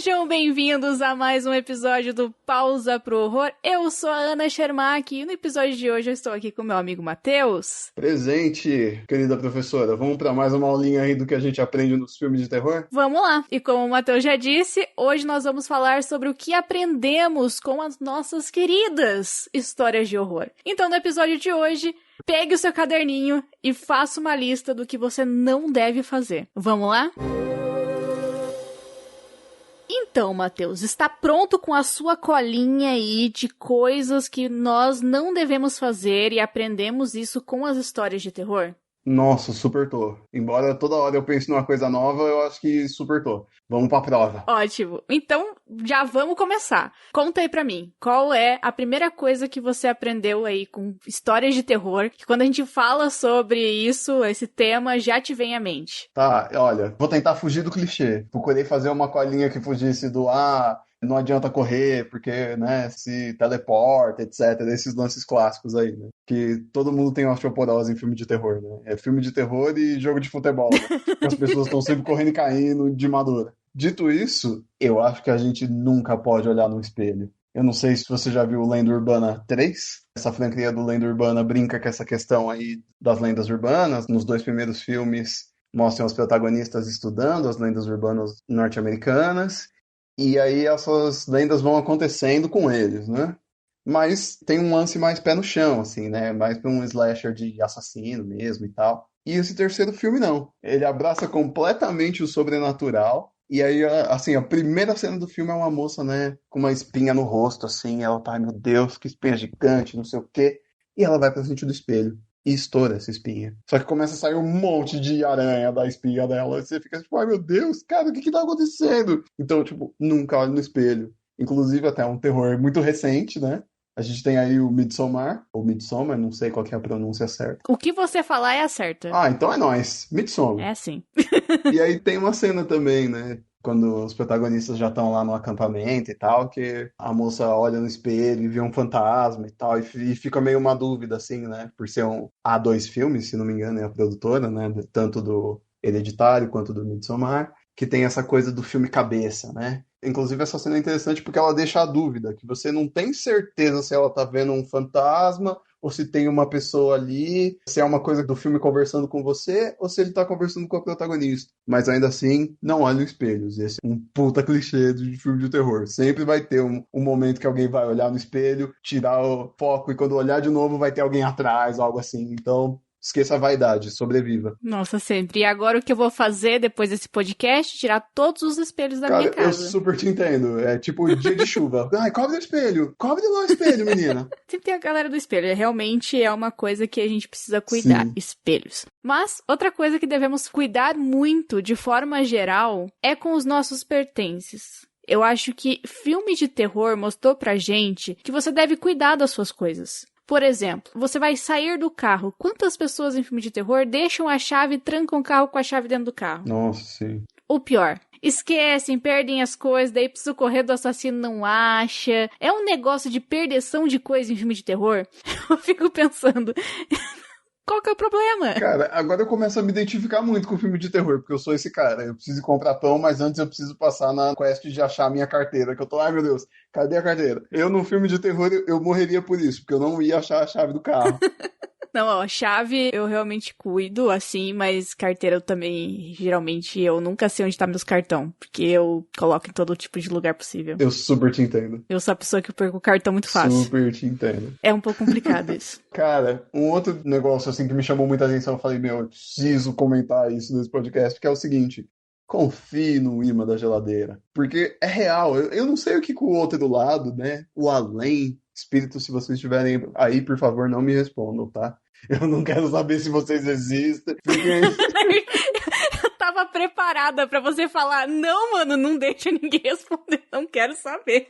Sejam bem-vindos a mais um episódio do Pausa pro Horror. Eu sou a Ana Schermack e no episódio de hoje eu estou aqui com meu amigo Matheus. Presente, querida professora. Vamos para mais uma aulinha aí do que a gente aprende nos filmes de terror? Vamos lá! E como o Matheus já disse, hoje nós vamos falar sobre o que aprendemos com as nossas queridas histórias de horror. Então, no episódio de hoje, pegue o seu caderninho e faça uma lista do que você não deve fazer. Vamos lá? Então, Matheus, está pronto com a sua colinha aí de coisas que nós não devemos fazer e aprendemos isso com as histórias de terror? Nossa, super tô. Embora toda hora eu pense numa coisa nova, eu acho que super tô. Vamos pra prova. Ótimo. Então, já vamos começar. Conta aí pra mim, qual é a primeira coisa que você aprendeu aí com histórias de terror, que quando a gente fala sobre isso, esse tema, já te vem à mente? Tá, olha, vou tentar fugir do clichê. Procurei fazer uma colinha que fugisse do não adianta correr porque, né, se teleporta, etc. Esses lances clássicos aí, né? Que todo mundo tem osteoporose em filme de terror, né? É filme de terror e jogo de futebol, né? Que as pessoas estão sempre correndo e caindo de madura. Dito isso, eu acho que a gente nunca pode olhar no espelho. Eu não sei se você já viu Lenda Urbana 3. Essa franquia do Lenda Urbana brinca com essa questão aí das lendas urbanas. Nos 2 primeiros filmes mostram os protagonistas estudando as lendas urbanas norte-americanas. E aí essas lendas vão acontecendo com eles, né? Mas tem um lance mais pé no chão, assim, né? Mais pra um slasher de assassino mesmo e tal. E esse terceiro filme não. Ele abraça completamente o sobrenatural. E aí, assim, a primeira cena do filme é uma moça, né, com uma espinha no rosto, assim. Ela tá, ai meu Deus, que espinha gigante, não sei o quê. E ela vai pra frente do espelho e estoura essa espinha. Só que começa a sair um monte de aranha da espinha dela. E você fica tipo, ai meu Deus, cara, o que que tá acontecendo? Então, tipo, nunca olhe no espelho. Inclusive, até um terror muito recente, né? A gente tem aí o Midsommar, ou Midsommar, não sei qual que é a pronúncia certa. O que você falar é a certa. Ah, então é nóis. Midsommar. É assim. E aí tem uma cena também, né? Quando os protagonistas já estão lá no acampamento e tal, que a moça olha no espelho e vê um fantasma e tal, e fica meio uma dúvida, assim, né? Por ser há 2 filmes, se não me engano, é a produtora, né? Tanto do Hereditário quanto do Midsommar, que tem essa coisa do filme cabeça, né? Inclusive, essa cena é interessante porque ela deixa a dúvida, que você não tem certeza se ela tá vendo um fantasma ou se tem uma pessoa ali, se é uma coisa do filme conversando com você, ou se ele tá conversando com a protagonista. Mas ainda assim, não olhe os espelhos. Esse é um puta clichê de filme de terror. Sempre vai ter um momento que alguém vai olhar no espelho, tirar o foco, e quando olhar de novo vai ter alguém atrás, algo assim. Então, esqueça a vaidade, sobreviva. Nossa, sempre. E agora o que eu vou fazer depois desse podcast? Tirar todos os espelhos da minha Cara, eu casa. super te entendo. É tipo dia de chuva. Ai, cobre o espelho. Cobre lá o espelho, menina. Sempre tem a galera do espelho. Realmente é uma coisa que a gente precisa cuidar. Sim. Espelhos. Mas, outra coisa que devemos cuidar muito, de forma geral, é com os nossos pertences. Eu acho que filme de terror mostrou pra gente que você deve cuidar das suas coisas. Por exemplo, você vai sair do carro. Quantas pessoas em filme de terror deixam a chave e trancam o carro com a chave dentro do carro? Nossa, sim. Ou pior, esquecem, perdem as coisas, daí precisa correr do assassino, não acha. É um negócio de perdição de coisa em filme de terror. Eu fico pensando, qual que é o problema? Cara, agora eu começo a me identificar muito com filme de terror, porque eu sou esse cara. Eu preciso comprar pão, mas antes eu preciso passar na quest de achar a minha carteira, que eu tô, ai meu Deus, cadê a carteira? Eu, num filme de terror, eu morreria por isso, porque eu não ia achar a chave do carro. Não, ó, chave eu realmente cuido, assim, mas carteira eu também, geralmente, eu nunca sei onde tá meus cartão, porque eu coloco em todo tipo de lugar possível. Eu super te entendo. Eu sou a pessoa que perco o cartão muito fácil. Super te entendo. É um pouco complicado isso. Cara, um outro negócio assim que me chamou muita atenção, eu falei, meu, eu preciso comentar isso nesse podcast, que é o seguinte: confie no imã da geladeira. Porque é real. Eu não sei o que com o outro lado, né? O além. Espírito, se vocês estiverem aí, por favor, não me respondam, tá? Eu não quero saber se vocês existem. Fiquem aí. Eu tava preparada pra você falar, não, mano, não deixa ninguém responder, não quero saber.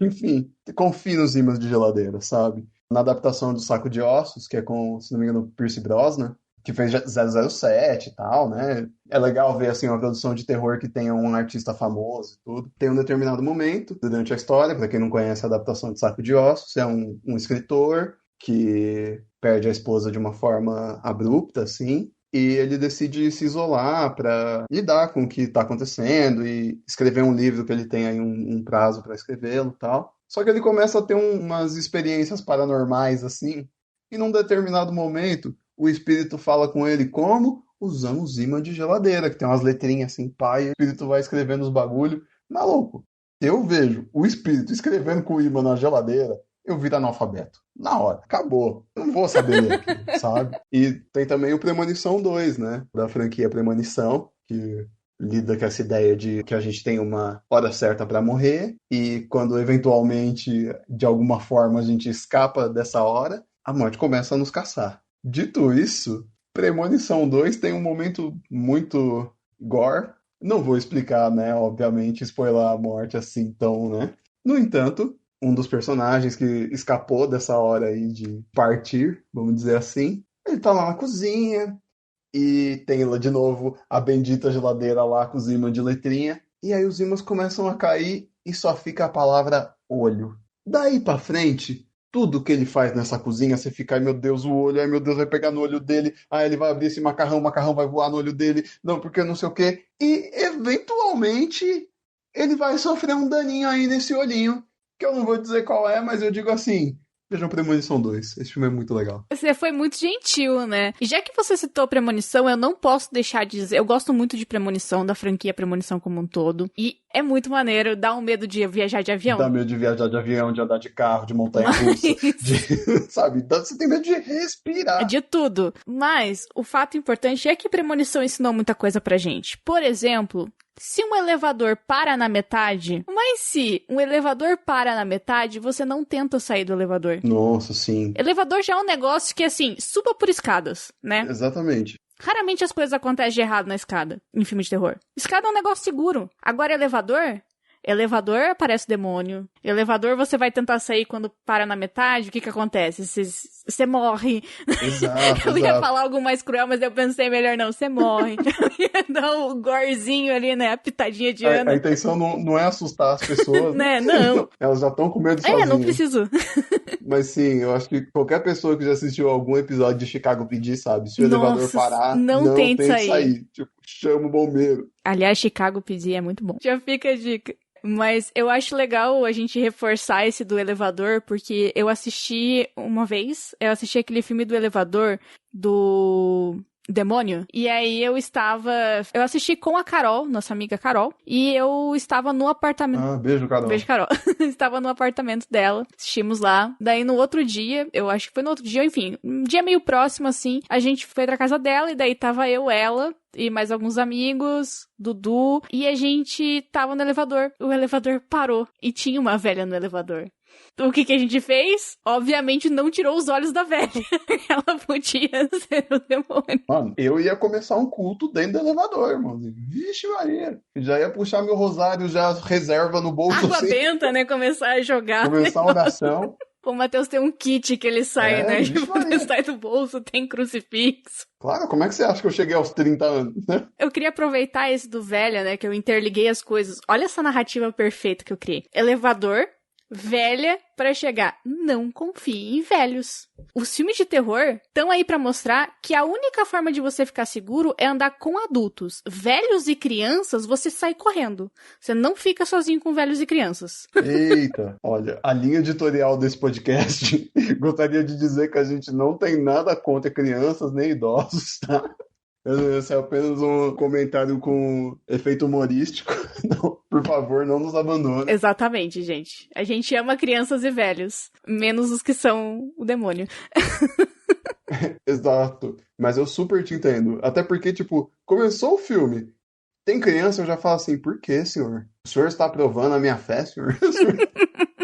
Enfim, confie nos imãs de geladeira, sabe? Na adaptação do Saco de Ossos, que é com, se não me engano, Pierce Brosnan, que fez 007 e tal, né? É legal ver, assim, uma produção de terror que tenha um artista famoso e tudo. Tem um determinado momento durante a história, para quem não conhece a adaptação de Saco de Ossos, é um escritor que perde a esposa de uma forma abrupta, assim, e ele decide se isolar para lidar com o que está acontecendo e escrever um livro que ele tem aí um prazo para escrevê-lo e tal. Só que ele começa a ter umas experiências paranormais assim, e num determinado momento o espírito fala com ele como? Usando os ímãs de geladeira, que tem umas letrinhas assim, pá, e o espírito vai escrevendo os bagulho. Maluco, eu vejo o espírito escrevendo com o imã na geladeira, eu viro analfabeto. Na hora, acabou. Eu não vou saber ler aquilo, sabe? E tem também o Premonição 2, né? Da franquia Premonição, que lida com essa ideia de que a gente tem uma hora certa para morrer e quando eventualmente, de alguma forma, a gente escapa dessa hora, a morte começa a nos caçar. Dito isso, Premonição 2 tem um momento muito gore. Não vou explicar, né? Obviamente, spoiler a morte assim tão, né? No entanto, um dos personagens que escapou dessa hora aí de partir, vamos dizer assim, ele tá lá na cozinha e tem lá de novo a bendita geladeira lá com os ímãs de letrinha. E aí os ímãs começam a cair e só fica a palavra olho. Daí pra frente, tudo que ele faz nessa cozinha, você fica, ai meu Deus, o olho, ai meu Deus, vai pegar no olho dele, ai ele vai abrir esse macarrão, o macarrão vai voar no olho dele, não, porque não sei o quê. E eventualmente ele vai sofrer um daninho aí nesse olhinho, que eu não vou dizer qual é, mas eu digo assim, vejam Premonição 2, esse filme é muito legal. Você foi muito gentil, né? E já que você citou Premonição, eu não posso deixar de dizer, eu gosto muito de Premonição, da franquia Premonição como um todo, e é muito maneiro, dá um medo de viajar de avião. Dá medo de viajar de avião, de andar de carro, de montanha-russa, sabe? Você tem medo de respirar. De tudo. Mas o fato importante é que Premonição ensinou muita coisa pra gente. Por exemplo, se um elevador para na metade, mas se um elevador para na metade, você não tenta sair do elevador. Nossa, sim. Elevador já é um negócio que, assim, suba por escadas, né? Exatamente. Raramente as coisas acontecem de errado na escada, em filme de terror. Escada é um negócio seguro. Agora, elevador aparece demônio. Elevador você vai tentar sair quando para na metade, o que acontece? Você morre. Exato, eu ia falar algo mais cruel, mas eu pensei melhor não, você morre. Eu ia dar um gorzinho ali, né, a pitadinha de Ana. A intenção não é assustar as pessoas. Né, não. Elas já estão com medo sozinhas. Não preciso. Mas sim, eu acho que qualquer pessoa que já assistiu algum episódio de Chicago PD sabe, se o elevador parar, não tente sair. Tipo, chama o bombeiro. Aliás, Chicago PD é muito bom. Já fica a dica. Mas eu acho legal a gente reforçar esse do elevador, porque eu assisti uma vez, aquele filme do elevador do Demônio, e aí eu assisti com a Carol, nossa amiga Carol, e eu estava no apartamento... Ah, beijo, Carol. Beijo, Carol. Estava no apartamento dela, assistimos lá, daí no outro dia, eu acho que foi no outro dia, enfim, um dia meio próximo, assim, a gente foi pra casa dela, e daí tava ela e mais alguns amigos, Dudu, e a gente tava no elevador. O elevador parou e tinha uma velha no elevador. O que a gente fez? Obviamente não tirou os olhos da velha. Ela podia ser o demônio. Mano, eu ia começar um culto dentro do elevador, irmão. Vixe Maria. Já ia puxar meu rosário, já reserva no bolso. Água benta, né? Começar a jogar. Começar a oração. O Matheus tem um kit que ele sai, né? Tipo, ele sai do bolso, tem crucifixo. Claro, como é que você acha que eu cheguei aos 30 anos, né? Eu queria aproveitar esse do velha, né? Que eu interliguei as coisas. Olha essa narrativa perfeita que eu criei. Elevador, velha, pra chegar. Não confie em velhos. Os filmes de terror estão aí pra mostrar que a única forma de você ficar seguro é andar com adultos. Velhos e crianças, você sai correndo. Você não fica sozinho com velhos e crianças. Eita, olha, a linha editorial desse podcast gostaria de dizer que a gente não tem nada contra crianças nem idosos, tá? Esse é apenas um comentário com efeito humorístico. Não, por favor, não nos abandone. Exatamente, gente. A gente ama crianças e velhos. Menos os que são o demônio. Exato. Mas eu super te entendo. Até porque, tipo, começou o filme. Tem criança, eu já falo assim, por que, senhor? O senhor está aprovando a minha fé, senhor?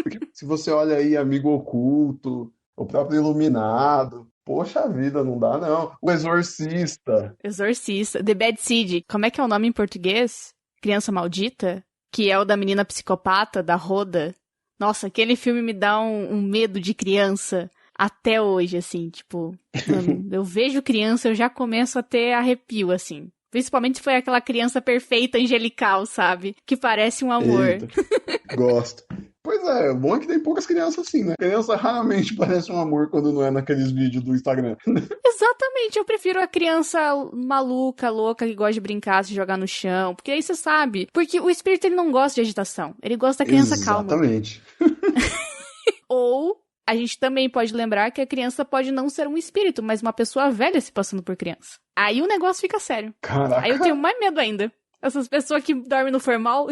Porque se você olha aí, Amigo Oculto, o próprio Iluminado... Poxa vida, não dá não. O Exorcista. The Bad Seed. Como é que é o nome em português? Criança Maldita? Que é o da menina psicopata, da Roda. Nossa, aquele filme me dá um medo de criança até hoje, assim, tipo... Mano, eu vejo criança, eu já começo a ter arrepio, assim. Principalmente se foi aquela criança perfeita, angelical, sabe? Que parece um amor. Eita, gosto. Pois é, bom é que tem poucas crianças assim, né? Criança raramente parece um amor quando não é naqueles vídeos do Instagram. Exatamente, eu prefiro a criança maluca, louca, que gosta de brincar, se jogar no chão, porque aí você sabe. Porque o espírito, ele não gosta de agitação, ele gosta da criança calma. Exatamente. Ou a gente também pode lembrar que a criança pode não ser um espírito, mas uma pessoa velha se passando por criança. Aí o negócio fica sério. Caraca. Aí eu tenho mais medo ainda. Essas pessoas que dormem no formal.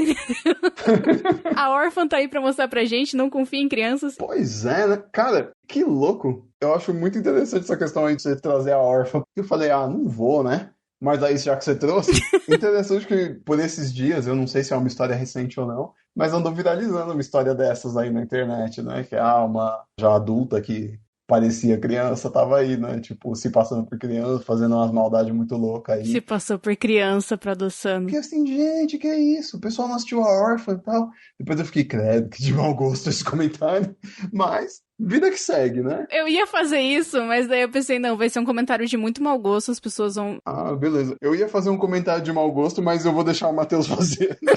A órfã tá aí pra mostrar pra gente, não confia em crianças. Pois é, né? Cara, que louco. Eu acho muito interessante essa questão aí de você trazer a órfã. Eu falei, não vou, né? Mas aí, já que você trouxe, interessante que por esses dias, eu não sei se é uma história recente ou não, mas andou viralizando uma história dessas aí na internet, né? Que uma já adulta que parecia criança tava aí, né? Tipo, se passando por criança, fazendo umas maldades muito loucas aí. Se passou por criança pra adoçando. Fiquei assim, gente, que é isso? O pessoal não assistiu a órfã e tal. Depois eu fiquei, credo, que de mau gosto esse comentário. Mas, vida que segue, né? Eu ia fazer isso, mas daí eu pensei, não, vai ser um comentário de muito mau gosto, as pessoas vão... Beleza. Eu ia fazer um comentário de mau gosto, mas eu vou deixar o Matheus fazer. Né?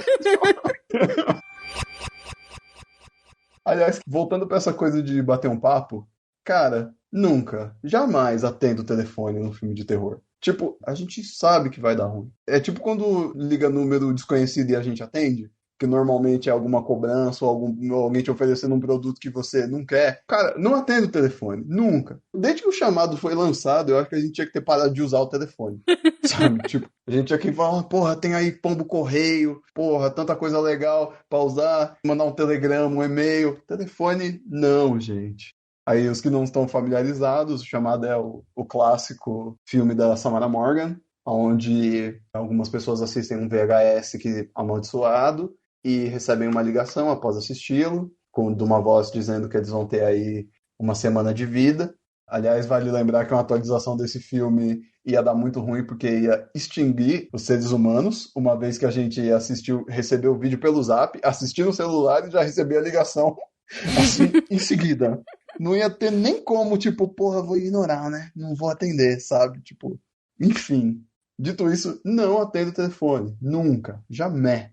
Aliás, voltando pra essa coisa de bater um papo, cara, nunca, jamais atendo o telefone num filme de terror. Tipo, a gente sabe que vai dar ruim. É tipo quando liga número desconhecido e a gente atende, que normalmente é alguma cobrança ou alguém te oferecendo um produto que você não quer. Cara, não atende o telefone, nunca. Desde que o chamado foi lançado, eu acho que a gente tinha que ter parado de usar o telefone. Sabe? Tipo, a gente tinha que falar, porra, tem aí pombo correio, porra, tanta coisa legal pra usar, mandar um telegrama, um e-mail. Telefone, não, gente. Aí os que não estão familiarizados, o chamado é o clássico filme da Samara Morgan, onde algumas pessoas assistem um VHS que amaldiçoado e recebem uma ligação após assisti-lo, de uma voz dizendo que eles vão ter aí uma semana de vida. Aliás, vale lembrar que uma atualização desse filme ia dar muito ruim porque ia extinguir os seres humanos, uma vez que a gente recebeu o vídeo pelo Zap, assistir no celular e já recebia a ligação assim, em seguida. Não ia ter nem como, tipo, porra, vou ignorar, né? Não vou atender, sabe? Tipo, enfim. Dito isso, não atendo o telefone. Nunca. Jamais.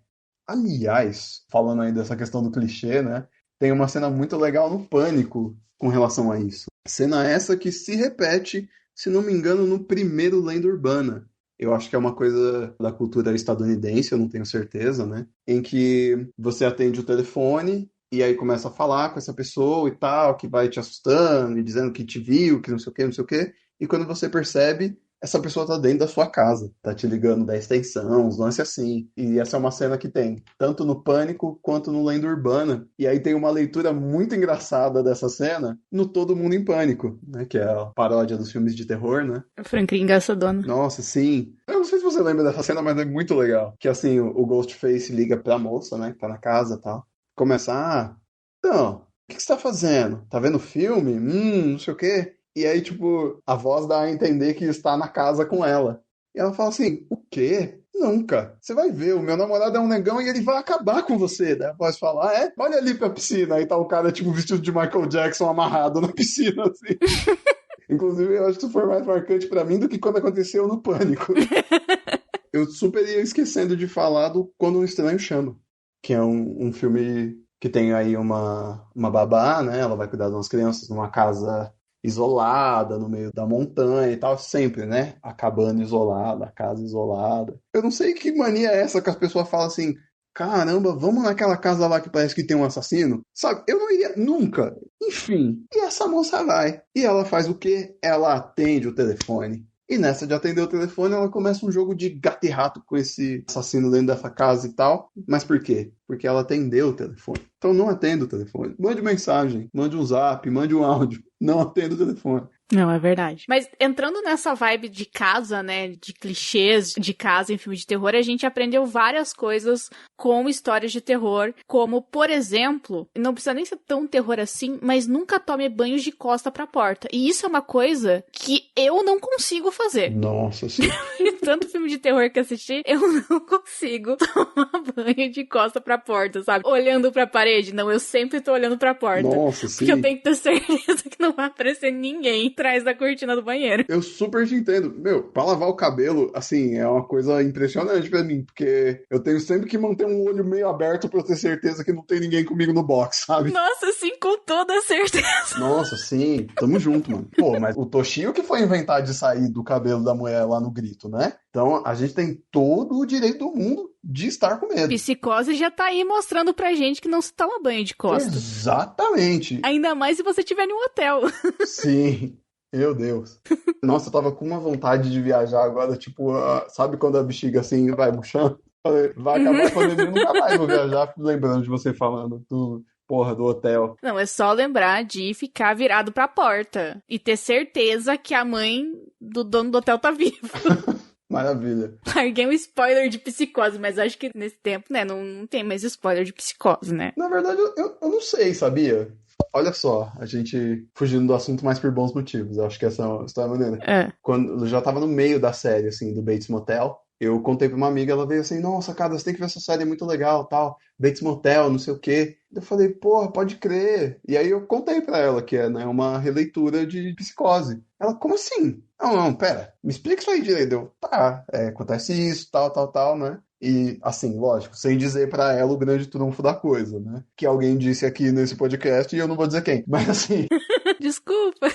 Aliás, falando aí dessa questão do clichê, né? Tem uma cena muito legal no Pânico com relação a isso. Cena essa que se repete, se não me engano, no primeiro Lenda Urbana. Eu acho que é uma coisa da cultura estadunidense, eu não tenho certeza, né? Em que você atende o telefone e aí começa a falar com essa pessoa e tal, que vai te assustando e dizendo que te viu, que não sei o que, não sei o que. E quando você percebe, essa pessoa tá dentro da sua casa, tá te ligando da extensão, uns lances assim. E essa é uma cena que tem tanto no Pânico quanto no Lenda Urbana. E aí tem uma leitura muito engraçada dessa cena no Todo Mundo em Pânico, né? Que é a paródia dos filmes de terror, né? Franklin engraçadona. Nossa, sim. Eu não sei se você lembra dessa cena, mas é muito legal. Que assim, o Ghostface liga pra moça, né? Que tá na casa e tal. Começa, então, o que você tá fazendo? Tá vendo filme? Não sei o quê. E aí, tipo, a voz dá a entender que está na casa com ela. E ela fala assim, o quê? Nunca. Você vai ver, o meu namorado é um negão e ele vai acabar com você. Daí a voz fala, olha ali pra piscina. Aí tá o cara, tipo, vestido de Michael Jackson amarrado na piscina, assim. Inclusive, eu acho que isso foi mais marcante pra mim do que quando aconteceu no Pânico. Eu super ia esquecendo de falar do Quando um Estranho Chama, que é um filme que tem aí uma babá, né? Ela vai cuidar de umas crianças numa casa isolada, no meio da montanha e tal, sempre, né? A cabana isolada, a casa isolada. Eu não sei que mania é essa que as pessoas falam assim, caramba, vamos naquela casa lá que parece que tem um assassino? Sabe, eu não iria nunca. Enfim, e essa moça vai. E ela faz o quê? Ela atende o telefone. E nessa de atender o telefone, ela começa um jogo de gato e rato com esse assassino dentro dessa casa e tal. Mas por quê? Porque ela atendeu o telefone. Então não atenda o telefone. Mande mensagem, mande um zap, mande um áudio. Não atenda o telefone. Não, é verdade. Mas entrando nessa vibe de casa, né, de clichês de casa em filme de terror, a gente aprendeu várias coisas com histórias de terror, como, por exemplo, não precisa nem ser tão terror assim, mas nunca tome banhos de costa pra porta. E isso é uma coisa que eu não consigo fazer. Nossa, sim. Tanto filme de terror que assisti, eu não consigo tomar banho de costa pra porta, sabe? Olhando pra parede. Não, eu sempre tô olhando pra porta. Nossa, sim. Porque eu tenho que ter certeza que não vai aparecer ninguém. atrás da cortina do banheiro. Eu super te entendo. Meu, pra lavar o cabelo, assim, é uma coisa impressionante pra mim, porque eu tenho sempre que manter um olho meio aberto pra eu ter certeza que não tem ninguém comigo no box, sabe? Nossa, sim, com toda certeza. Nossa, sim, tamo junto, mano. Pô, mas o Toshio que foi inventar de sair do cabelo da mulher lá no grito, né? Então a gente tem todo o direito do mundo de estar com medo. Psicose já tá aí mostrando pra gente que não se toma banho de costas. Exatamente. Ainda mais se você estiver em um hotel. Sim. Meu Deus. Nossa, eu tava com uma vontade de viajar agora, tipo, sabe quando a bexiga assim vai murchando? Falei, vai acabar a pandemia, nunca mais vou viajar, lembrando de você falando do hotel. Não, é só lembrar de ficar virado pra porta e ter certeza que a mãe do dono do hotel tá viva. Maravilha. Larguei um spoiler de Psicose, mas acho que nesse tempo, né, não tem mais spoiler de Psicose, né? Na verdade, eu não sei, sabia? Olha só, a gente fugindo do assunto mais por bons motivos. Eu acho que essa é a maneira. É. Quando eu já tava no meio da série, assim, do Bates Motel, eu contei pra uma amiga, ela veio assim, nossa, cara, você tem que ver essa série, é muito legal, tal, Bates Motel, não sei o quê. Eu falei, porra, pode crer. E aí eu contei pra ela que é, né, uma releitura de Psicose. Ela, como assim? Não, pera, me explica isso aí direito. Eu, tá, acontece isso, tal, né? E, assim, lógico, sem dizer pra ela o grande trunfo da coisa, né? Que alguém disse aqui nesse podcast e eu não vou dizer quem. Mas, assim... Desculpa.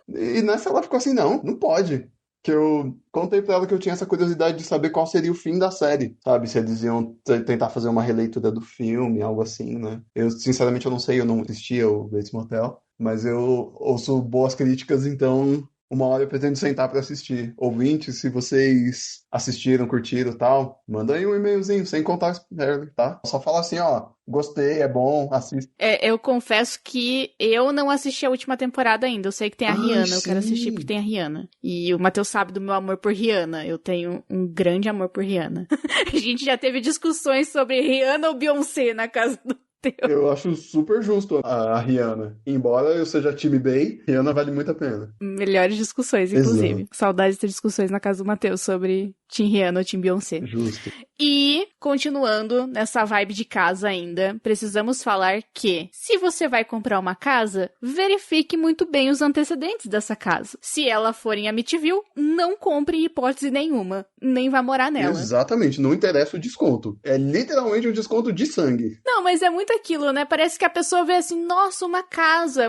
E nessa ela ficou assim, não pode. Que eu contei pra ela que eu tinha essa curiosidade de saber qual seria o fim da série, sabe? Se eles iam tentar fazer uma releitura do filme, algo assim, né? Eu, sinceramente, eu não sei, eu não assisti ao Bates Motel, mas eu ouço boas críticas, então uma hora eu pretendo sentar pra assistir. Ouvintes, se vocês assistiram, curtiram e tal, manda aí um e-mailzinho, sem contar spoiler, tá? Só fala assim, ó, gostei, é bom, assista. Eu confesso que eu não assisti a última temporada ainda. Eu sei que tem a Rihanna, eu quero assistir porque tem a Rihanna. E o Matheus sabe do meu amor por Rihanna. Eu tenho um grande amor por Rihanna. A gente já teve discussões sobre Rihanna ou Beyoncé na casa do Matheus. Eu acho super justo a Rihanna. Embora eu seja time Bey, Rihanna vale muito a pena. Melhores discussões, inclusive. Exato. Saudades de ter discussões na casa do Matheus sobre Team Rihanna ou Team Beyoncé. Justo. E, continuando nessa vibe de casa ainda, precisamos falar que, se você vai comprar uma casa, verifique muito bem os antecedentes dessa casa. Se ela for em Amityville, não compre em hipótese nenhuma, nem vá morar nela. Exatamente, não interessa o desconto. É literalmente um desconto de sangue. Não, mas é muito aquilo, né? Parece que a pessoa vê assim, nossa, uma casa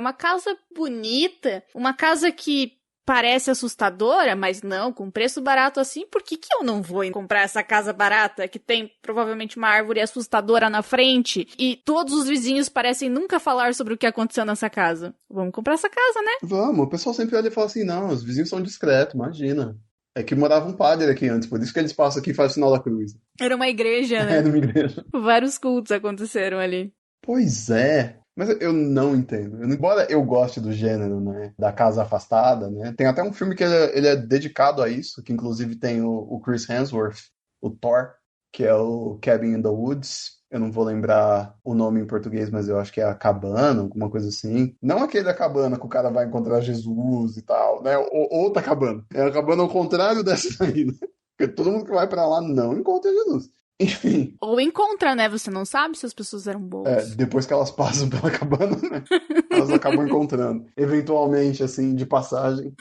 bonita, uma casa que parece assustadora, mas não, com preço barato assim, por que eu não vou comprar essa casa barata que tem provavelmente uma árvore assustadora na frente e todos os vizinhos parecem nunca falar sobre o que aconteceu nessa casa? Vamos comprar essa casa, né? Vamos, o pessoal sempre olha e fala assim, não, os vizinhos são discretos, imagina. É que morava um padre aqui antes, por isso que eles passam aqui e fazem o sinal da cruz. Era uma igreja, né? Era uma igreja. Vários cultos aconteceram ali. Pois é. Mas eu não entendo. Embora eu goste do gênero, né? Da casa afastada, né? Tem até um filme que ele é dedicado a isso, que inclusive tem o Chris Hemsworth, o Thor, que é o Cabin in the Woods. Eu não vou lembrar o nome em português, mas eu acho que é a cabana, alguma coisa assim. Não aquele da cabana que o cara vai encontrar Jesus e tal, né? Outra cabana. É a cabana ao contrário dessa aí, né? Porque todo mundo que vai pra lá não encontra Jesus. Enfim. Ou encontra, né? Você não sabe se as pessoas eram boas. Depois que elas passam pela cabana, né? Elas acabam encontrando. Eventualmente, assim, de passagem.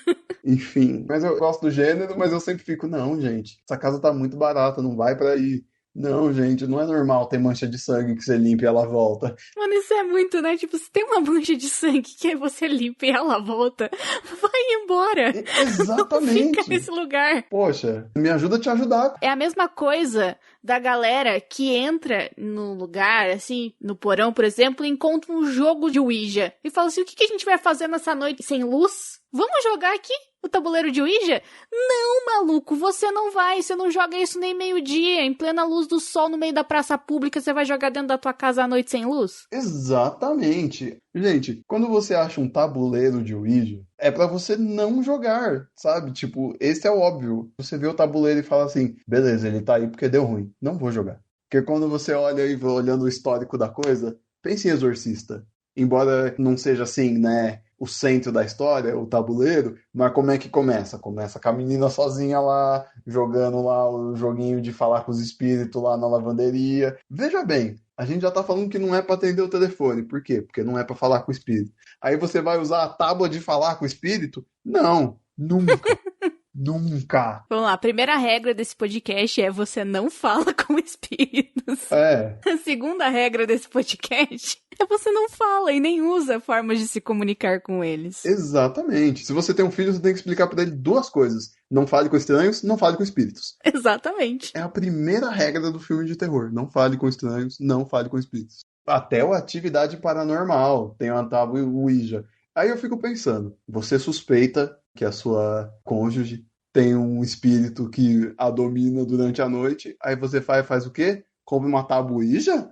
Enfim. Mas eu gosto do gênero, mas eu sempre fico, não, gente, essa casa tá muito barata, não vai pra aí. Não, gente, não é normal ter mancha de sangue que você limpa e ela volta. Mano, isso é muito, né? Tipo, se tem uma mancha de sangue que você limpa e ela volta, vai embora. Exatamente. Não fica nesse lugar. Poxa, me ajuda a te ajudar. É a mesma coisa da galera que entra no lugar, assim, no porão, por exemplo, e encontra um jogo de Ouija. E fala assim, o que a gente vai fazer nessa noite sem luz? Vamos jogar aqui o tabuleiro de Ouija? Não, maluco, você não vai. Você não joga isso nem meio-dia. Em plena luz do sol, no meio da praça pública, você vai jogar dentro da tua casa à noite sem luz? Exatamente. Gente, quando você acha um tabuleiro de Ouija, é pra você não jogar, sabe? Tipo, esse é o óbvio. Você vê o tabuleiro e fala assim, beleza, ele tá aí porque deu ruim. Não vou jogar. Porque quando você olha e vai olhando o histórico da coisa, pense em Exorcista. Embora não seja assim, né, o centro da história, o tabuleiro, mas como é que começa? Começa com a menina sozinha lá, jogando lá o joguinho de falar com os espíritos lá na lavanderia. Veja bem, A gente já tá falando que não é pra atender o telefone. Por quê? Porque não é pra falar com o espírito. Aí você vai usar a tábua de falar com o espírito? Não, nunca. Nunca. Vamos lá, a primeira regra desse podcast é você não fala com espíritos. É, A segunda regra desse podcast é você não fala e nem usa formas de se comunicar com eles. exatamente. Se você tem um filho, você tem que explicar pra ele duas coisas. Não fale com estranhos, não fale com espíritos. Exatamente. É a primeira regra do filme de terror. Não fale com estranhos, não fale com espíritos. Até o Atividade Paranormal tem uma tábua Ouija. Aí eu fico pensando, você suspeita que a sua cônjuge tem um espírito que a domina durante a noite, aí você faz o quê? Compra uma tábua Ouija?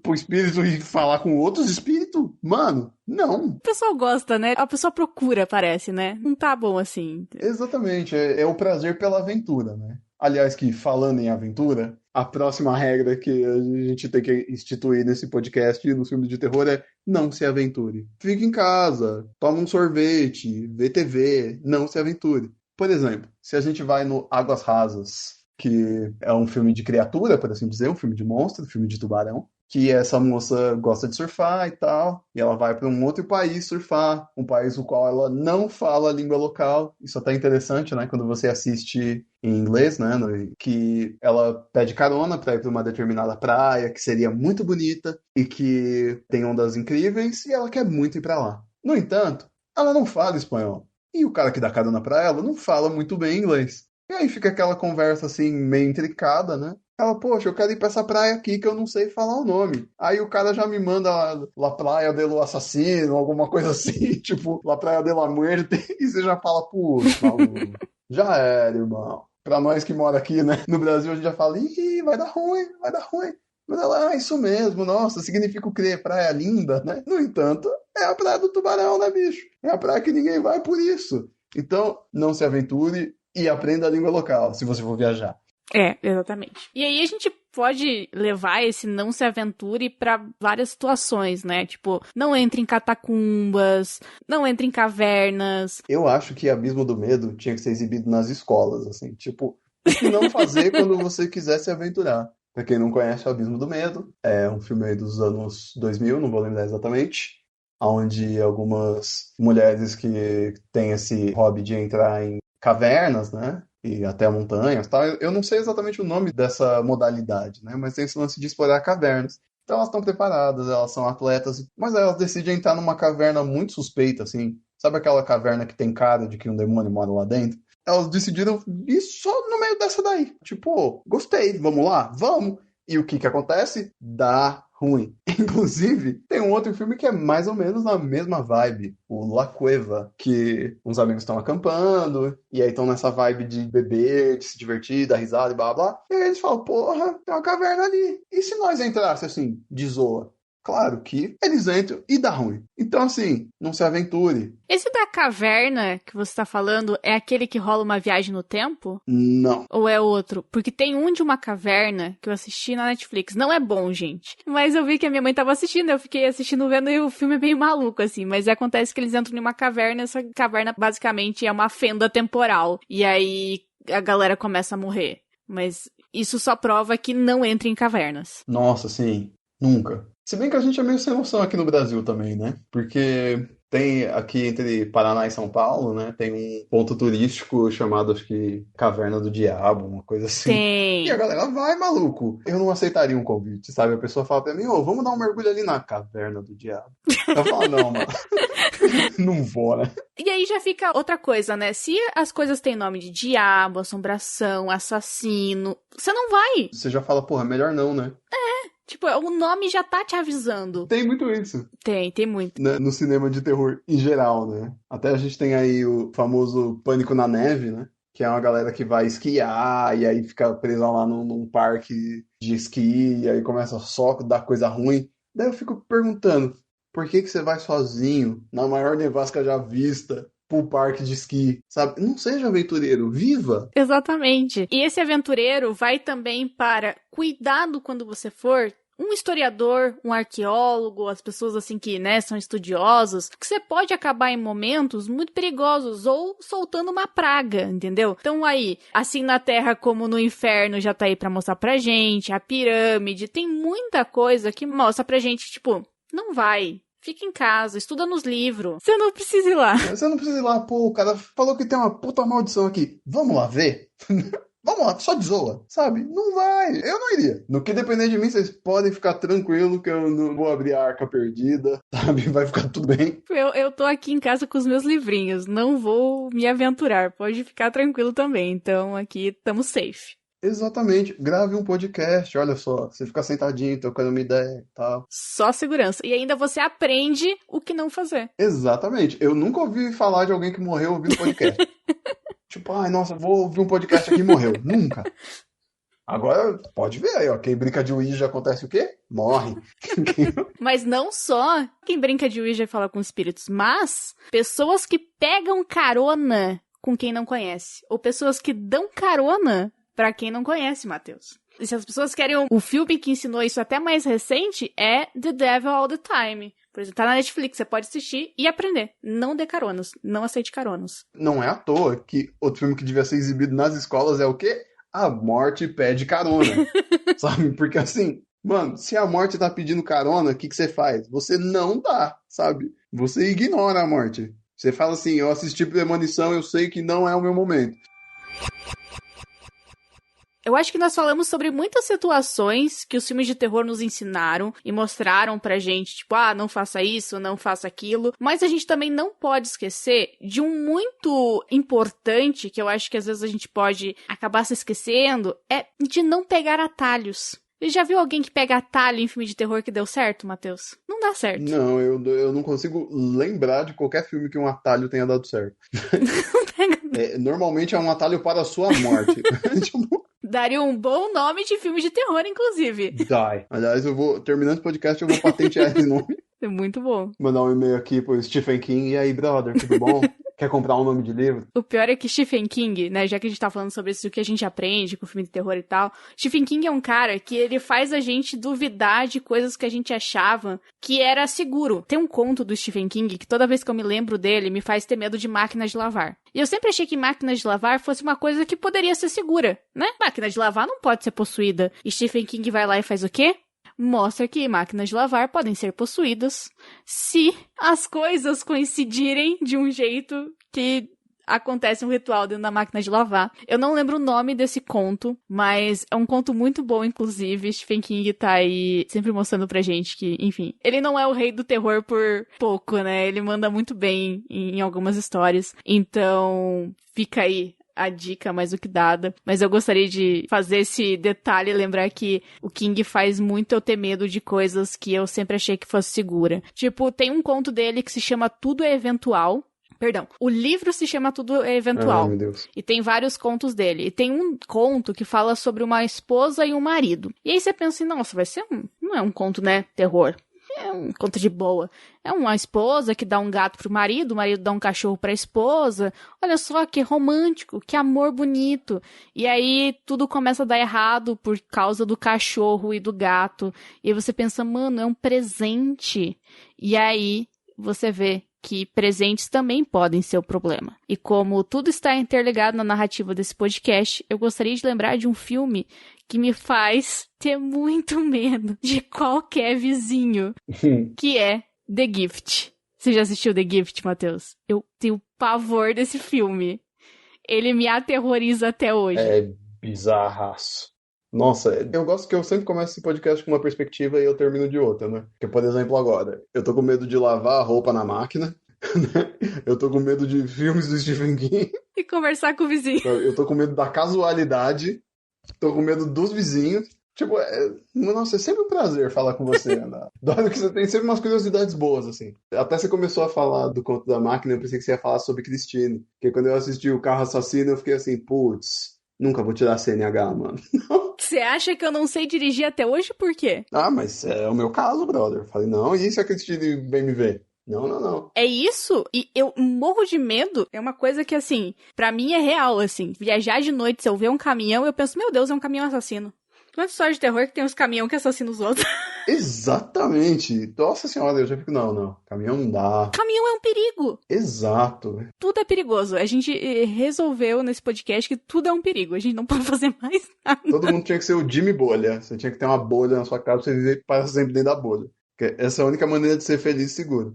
Pro espírito ir falar com outros espíritos? Mano, não. O pessoal gosta, né? A pessoa procura, parece, né? Não tá bom assim. Exatamente, é o prazer pela aventura, né? Aliás, que falando em aventura, a próxima regra que a gente tem que instituir nesse podcast e no filme de terror é não se aventure. Fique em casa, toma um sorvete, vê TV, não se aventure. Por exemplo, se a gente vai no Águas Rasas, que é um filme de criatura, por assim dizer, um filme de monstro, um filme de tubarão, que essa moça gosta de surfar e tal, e ela vai para um outro país surfar, um país no qual ela não fala a língua local. Isso até é interessante, né, quando você assiste em inglês, né, que ela pede carona para ir para uma determinada praia, que seria muito bonita e que tem ondas incríveis, e ela quer muito ir para lá. No entanto, ela não fala espanhol. E o cara que dá carona para ela não fala muito bem inglês. E aí fica aquela conversa assim, meio intricada, né? Ela, poxa, eu quero ir pra essa praia aqui que eu não sei falar o nome. Aí o cara já me manda La Praia de lo Assassino, alguma coisa assim, tipo, La Praia de la Muerte, e você já fala, putz, maluco, já era, irmão. Pra nós que mora aqui, né, no Brasil, a gente já fala, ih, vai dar ruim, vai dar ruim. Mas ela, isso mesmo, nossa, significa o quê? Praia linda, né? No entanto, é a praia do tubarão, né, bicho? É a praia que ninguém vai por isso. Então, não se aventure e aprenda a língua local, se você for viajar. É, exatamente. E aí a gente pode levar esse não se aventure pra várias situações, né? Tipo, não entre em catacumbas, não entre em cavernas. Eu acho que Abismo do Medo tinha que ser exibido nas escolas, assim, tipo, o que não fazer quando você quiser se aventurar. Pra quem não conhece, o Abismo do Medo é um filme aí dos anos 2000, não vou lembrar exatamente, onde algumas mulheres que têm esse hobby de entrar em cavernas, né? E até montanhas, tal. Eu não sei exatamente o nome dessa modalidade, né? Mas tem esse lance de explorar cavernas. Então elas estão preparadas, elas são atletas, mas aí elas decidem entrar numa caverna muito suspeita, assim. Sabe aquela caverna que tem cara de que um demônio mora lá dentro? Elas decidiram ir só no meio dessa daí. Tipo, gostei, vamos lá? Vamos! E o que que acontece? Dá ruim. Inclusive, tem um outro filme que é mais ou menos na mesma vibe, o La Cueva, que uns amigos estão acampando, e aí estão nessa vibe de beber, de se divertir, dar risada e blá blá. E aí eles falam, porra, tem uma caverna ali. E se nós entrasse assim, de zoa? Claro que eles entram e dá ruim. Então, assim, não se aventure. Esse da caverna que você tá falando é aquele que rola uma viagem no tempo? Não. Ou é outro? Porque tem um de uma caverna que eu assisti na Netflix. Não é bom, gente. Mas eu vi que a minha mãe tava assistindo, eu fiquei assistindo, vendo, e o filme é meio maluco, assim. Mas acontece que eles entram em uma caverna, essa caverna basicamente é uma fenda temporal. E aí a galera começa a morrer. Mas isso só prova que não entra em cavernas. Nossa, sim. Nunca. Se bem que a gente é meio sem noção aqui no Brasil também, né? Porque tem aqui entre Paraná e São Paulo, né? Tem um ponto turístico chamado, acho que, Caverna do Diabo, uma coisa assim. E a Tem. galera vai, maluco. Eu não aceitaria um convite, sabe? A pessoa fala pra mim, ô, vamos dar um mergulho ali na Caverna do Diabo. Eu falo, não, mano. Não vou, né? E aí já fica outra coisa, né? Se as coisas têm nome de diabo, assombração, assassino, você não vai. Você já fala, porra, melhor não, né? Tipo, o nome já tá te avisando. Tem muito isso. Tem muito. Né, no cinema de terror em geral, né? Até a gente tem aí o famoso Pânico na Neve, né? Que é uma galera que vai esquiar e aí fica presa lá num parque de esqui e aí começa só a dar coisa ruim. Daí eu fico perguntando, por que que você vai sozinho na maior nevasca já vista pro parque de esqui, sabe? Não seja aventureiro, viva! Exatamente. E esse aventureiro vai também para cuidado quando você for um historiador, um arqueólogo, as pessoas assim que, né, são estudiosos, que você pode acabar em momentos muito perigosos ou soltando uma praga, entendeu? Então aí, assim na Terra como no inferno já tá aí pra mostrar pra gente, a pirâmide, tem muita coisa que mostra pra gente, tipo, não vai. Fica em casa, estuda nos livros. Você não precisa ir lá. Você não precisa ir lá, pô, o cara falou que tem uma puta maldição aqui. Vamos lá ver? Vamos lá, só de zoa, sabe? Não vai, eu não iria. No que depender de mim, vocês podem ficar tranquilo que eu não vou abrir a arca perdida, sabe? Vai ficar tudo bem. Eu tô aqui em casa com os meus livrinhos, não vou me aventurar, pode ficar tranquilo também. Então aqui estamos safe. Exatamente, grave um podcast, olha só, você fica sentadinho, trocando uma ideia e tal. Só segurança. E ainda você aprende o que não fazer. Exatamente, eu nunca ouvi falar de alguém que morreu ouvindo podcast. Tipo, ai, nossa, vou ouvir um podcast aqui e morreu. Nunca. Agora, pode ver aí, ó, quem brinca de Ouija acontece o quê? Morre. Mas não só quem brinca de Ouija fala com espíritos, mas pessoas que pegam carona com quem não conhece. Ou pessoas que dão carona pra quem não conhece, Matheus. E se as pessoas querem o filme que ensinou isso até mais recente, é The Devil All the Time. Por exemplo, tá na Netflix, você pode assistir e aprender. Não dê caronas, não aceite caronas. Não é à toa que outro filme que devia ser exibido nas escolas é o quê? A Morte Pede Carona. Sabe? Porque assim, mano, se a morte tá pedindo carona, o que você faz? Você não dá, sabe? Você ignora a morte. Você fala assim, eu assisti Premonição, eu sei que não é o meu momento. Eu acho que nós falamos sobre muitas situações que os filmes de terror nos ensinaram e mostraram pra gente, tipo, não faça isso, não faça aquilo. Mas a gente também não pode esquecer de um muito importante, que eu acho que às vezes a gente pode acabar se esquecendo, é de não pegar atalhos. Você já viu alguém que pega atalho em filme de terror que deu certo, Matheus? Não dá certo. Não, eu não consigo lembrar de qualquer filme que um atalho tenha dado certo. Normalmente é um atalho para a sua morte. Daria um bom nome de filme de terror, inclusive. Die. Aliás, terminando esse podcast, eu vou patentear esse nome. É muito bom. Mandar um e-mail aqui pro Stephen King. E aí, brother, tudo bom? Quer comprar um nome de livro? O pior é que Stephen King, né, já que a gente tá falando sobre isso, o que a gente aprende com filme de terror e tal, Stephen King é um cara que ele faz a gente duvidar de coisas que a gente achava que era seguro. Tem um conto do Stephen King que toda vez que eu me lembro dele, me faz ter medo de máquinas de lavar. E eu sempre achei que máquinas de lavar fosse uma coisa que poderia ser segura, né? Máquina de lavar não pode ser possuída. E Stephen King vai lá e faz o quê? Mostra que máquinas de lavar podem ser possuídas se as coisas coincidirem de um jeito que acontece um ritual dentro da máquina de lavar. Eu não lembro o nome desse conto, mas é um conto muito bom, inclusive. Stephen King tá aí sempre mostrando pra gente que, enfim, ele não é o rei do terror por pouco, né? Ele manda muito bem em algumas histórias. Então, fica aí a dica mais do que dada, mas eu gostaria de fazer esse detalhe e lembrar que o King faz muito eu ter medo de coisas que eu sempre achei que fosse segura. Tipo, tem um conto dele que se chama Tudo é Eventual. Perdão, o livro se chama Tudo é Eventual. Ai, meu Deus. E tem vários contos dele. E tem um conto que fala sobre uma esposa e um marido. E aí você pensa assim, nossa, vai ser não é um conto, né, terror. É um conto de boa. É uma esposa que dá um gato pro marido, o marido dá um cachorro pra esposa. Olha só que romântico, que amor bonito. E aí tudo começa a dar errado por causa do cachorro e do gato. E aí você pensa, mano, é um presente. E aí você vê que presentes também podem ser o problema. E como tudo está interligado na narrativa desse podcast, eu gostaria de lembrar de um filme que me faz ter muito medo de qualquer vizinho, que é The Gift. Você já assistiu The Gift, Matheus? Eu tenho pavor desse filme. Ele me aterroriza até hoje. É bizarraço. Nossa, eu gosto que eu sempre começo esse podcast com uma perspectiva e eu termino de outra, né? Porque, por exemplo, agora, eu tô com medo de lavar a roupa na máquina, né? Eu tô com medo de filmes do Stephen King. E conversar com o vizinho. Eu tô com medo da casualidade, tô com medo dos vizinhos. Tipo, nossa, é sempre um prazer falar com você, Ana. Dói que você tem sempre umas curiosidades boas, assim. Até você começou a falar do Conto da Máquina, eu pensei que você ia falar sobre Christine. Porque quando eu assisti o Carro Assassino, eu fiquei assim, putz, nunca vou tirar a CNH, mano. Você acha que eu não sei dirigir até hoje? Por quê? Ah, mas é o meu caso, brother. Eu falei, não, e se a Christine vem me ver? Não. É isso? E eu morro de medo. É uma coisa que, assim, pra mim é real, assim. Viajar de noite, se eu ver um caminhão, eu penso, meu Deus, é um caminhão assassino. Tu é história de terror que tem os caminhão que assassinam os outros. Exatamente. Nossa senhora, eu já fico, não. Caminhão não dá. Caminhão é um perigo. Exato. Tudo é perigoso. A gente resolveu nesse podcast que tudo é um perigo. A gente não pode fazer mais nada. Todo mundo tinha que ser o Jimmy Bolha. Você tinha que ter uma bolha na sua casa pra você viver para sempre dentro da bolha. Porque essa é a única maneira de ser feliz e seguro.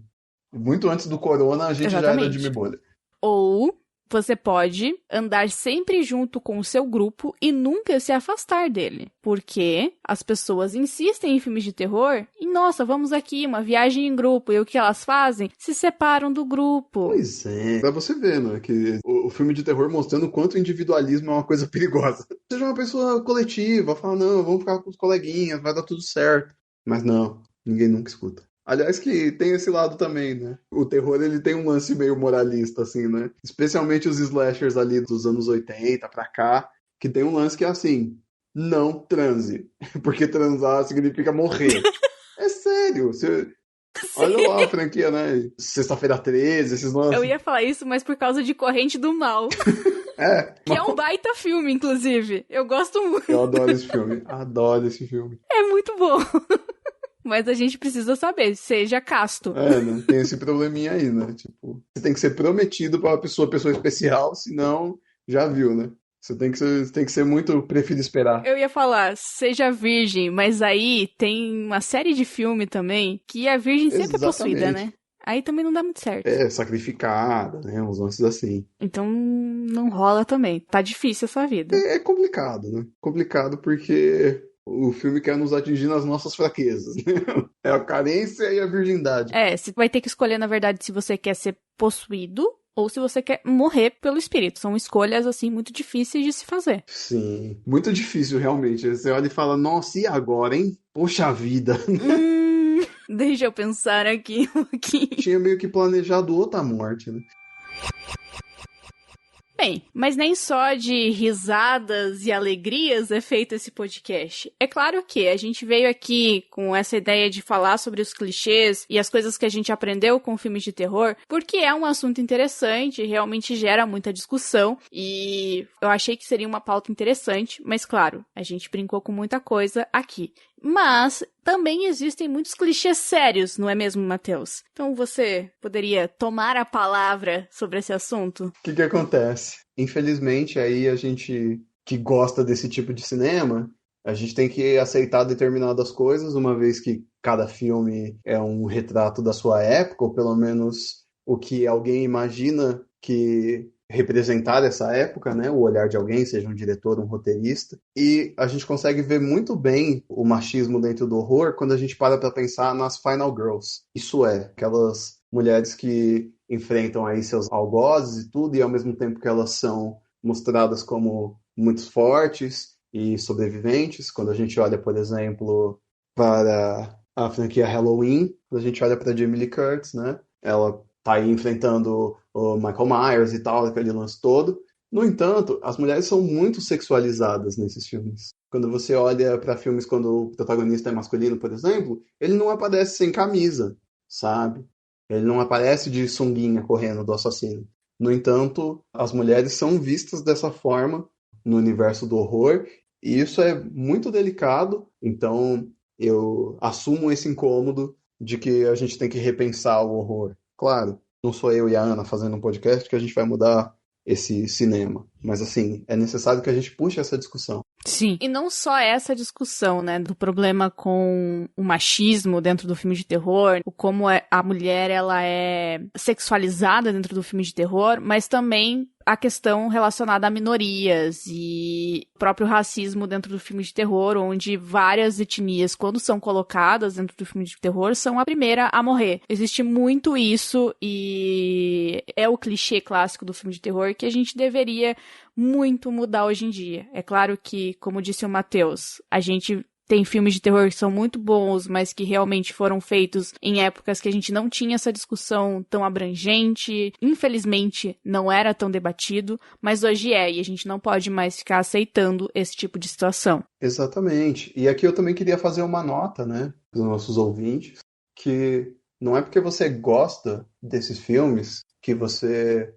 Muito antes do corona, a gente já era Jimmy Bolha. Ou você pode andar sempre junto com o seu grupo e nunca se afastar dele. Porque as pessoas insistem em filmes de terror e, nossa, vamos aqui, uma viagem em grupo. E o que elas fazem? Se separam do grupo. Pois é. Pra você ver, né? Que o filme de terror mostrando o quanto o individualismo é uma coisa perigosa. Seja uma pessoa coletiva, fala, não, vamos ficar com os coleguinhas, vai dar tudo certo. Mas não, ninguém nunca escuta. Aliás, que tem esse lado também, né? O terror, ele tem um lance meio moralista, assim, né? Especialmente os slashers ali dos anos 80 pra cá, que tem um lance que é assim, não transe. Porque transar significa morrer. É sério. Olha lá a franquia, né? Sexta-feira 13, esses lances. Eu ia falar isso, mas por causa de Corrente do Mal. Que é um baita filme, inclusive. Eu gosto muito. Eu adoro esse filme. Adoro esse filme. É muito bom. Mas a gente precisa saber, seja casto. Né? Tem esse probleminha aí, né? Tipo, você tem que ser prometido pra uma pessoa especial, senão já viu, né? Você tem que ser muito prefiro esperar. Eu ia falar, seja virgem, mas aí tem uma série de filme também que a virgem sempre é possuída, né? Aí também não dá muito certo. Sacrificada, né? Uns lances assim. Então não rola também. Tá difícil essa vida. É complicado, né? Complicado porque o filme quer nos atingir nas nossas fraquezas. É a carência e a virgindade. Você vai ter que escolher, na verdade, se você quer ser possuído ou se você quer morrer pelo espírito. São escolhas, assim, muito difíceis de se fazer. Sim, muito difícil, realmente. Você olha e fala, nossa, e agora, hein? Poxa vida. Deixa eu pensar aqui um pouquinho. Tinha meio que planejado outra morte, né? Bem, mas nem só de risadas e alegrias é feito esse podcast. É claro que a gente veio aqui com essa ideia de falar sobre os clichês e as coisas que a gente aprendeu com filmes de terror, porque é um assunto interessante, realmente gera muita discussão e eu achei que seria uma pauta interessante, mas claro, a gente brincou com muita coisa aqui. Mas também existem muitos clichês sérios, não é mesmo, Matheus? Então você poderia tomar a palavra sobre esse assunto? O que acontece? Infelizmente, aí a gente que gosta desse tipo de cinema, a gente tem que aceitar determinadas coisas, uma vez que cada filme é um retrato da sua época, ou pelo menos o que alguém imagina que representar essa época, né? O olhar de alguém, seja um diretor, um roteirista. E a gente consegue ver muito bem o machismo dentro do horror quando a gente para pensar nas Final Girls. Isso é, aquelas mulheres que enfrentam aí seus algozes e tudo, e ao mesmo tempo que elas são mostradas como muito fortes e sobreviventes. Quando a gente olha, por exemplo, para a franquia Halloween, quando a gente olha para Jamie Lee Curtis, né? Ela tá aí enfrentando o Michael Myers e tal, aquele lance todo. No entanto, as mulheres são muito sexualizadas nesses filmes. Quando você olha para filmes quando o protagonista é masculino, por exemplo, ele não aparece sem camisa, sabe? Ele não aparece de sunguinha correndo do assassino. No entanto, as mulheres são vistas dessa forma no universo do horror, e isso é muito delicado, então eu assumo esse incômodo de que a gente tem que repensar o horror. Claro, não sou eu e a Ana fazendo um podcast que a gente vai mudar esse cinema. Mas, assim, é necessário que a gente puxe essa discussão. Sim. E não só essa discussão, né, do problema com o machismo dentro do filme de terror, o como a mulher, ela é sexualizada dentro do filme de terror, mas também a questão relacionada a minorias e o próprio racismo dentro do filme de terror, onde várias etnias, quando são colocadas dentro do filme de terror, são a primeira a morrer. Existe muito isso e é o clichê clássico do filme de terror que a gente deveria muito mudar hoje em dia. É claro que, como disse o Matheus, a gente tem filmes de terror que são muito bons, mas que realmente foram feitos em épocas que a gente não tinha essa discussão tão abrangente. Infelizmente, não era tão debatido, mas hoje é, e a gente não pode mais ficar aceitando esse tipo de situação. Exatamente. E aqui eu também queria fazer uma nota, né, para os nossos ouvintes, que não é porque você gosta desses filmes que você